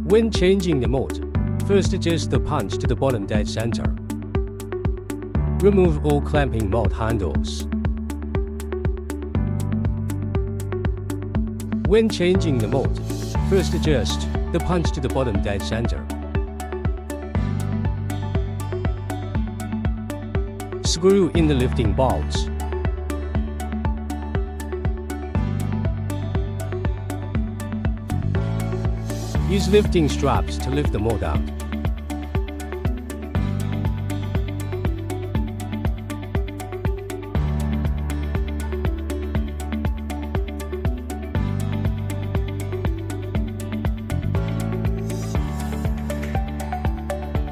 When changing the mode, first adjust the punch to the bottom dead center. Remove all clamping mode handles. When changing the mode, first adjust the punch to the bottom dead center. Screw in the lifting bolts. Use lifting straps to lift the mold out.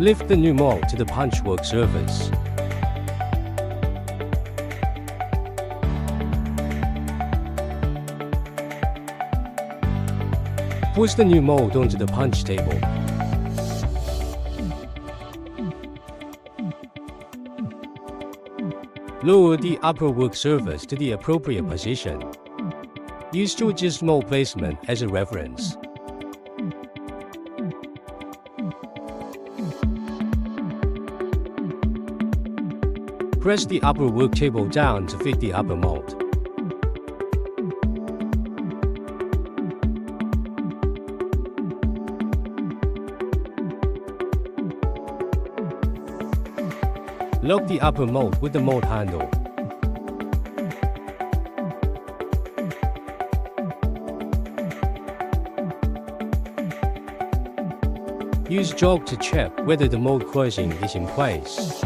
Lift the new mold to the punchwork surface. Push the new mold onto the punch table. Lower the upper work surface to the appropriate position. Use to adjust mold placement as a reference. Press the upper work table down to fit the upper mold. Lock the upper mold with the mold handle. Use jog to check whether the mold closing is in place.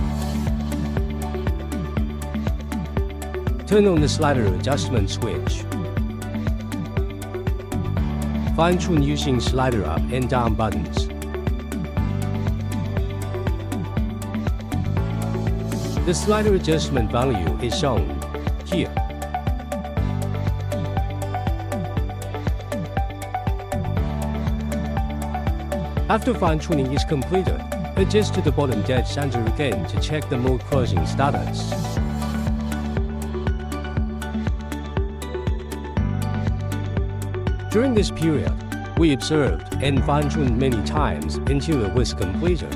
Turn on the slider adjustment switch. Fine-tune using slider up and down buttons. The slider adjustment value is shown here. After fine-tuning is completed, adjust to the bottom dead center again to check the mold closing status. During this period, we observed and fine-tuned many times until it was completed.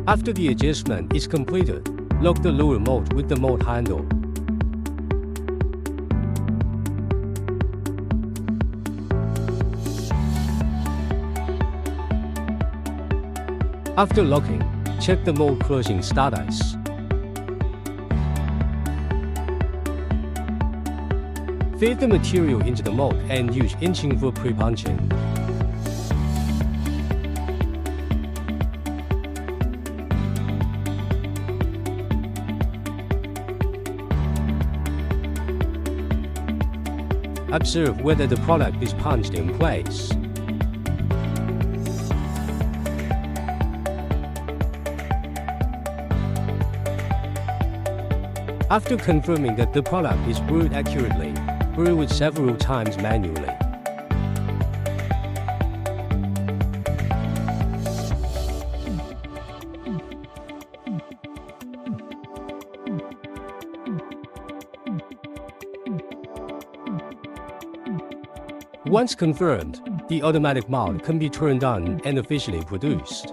After the adjustment is completed, lock the lower mold with the mold handle. After locking, check the mold closing status. Feed the material into the mold and use inching for pre-punching. Observe whether the product is punched in place. After confirming that the product is brewed accurately, brew it several times manually. Once confirmed, the automatic mold can be turned on and officially produced.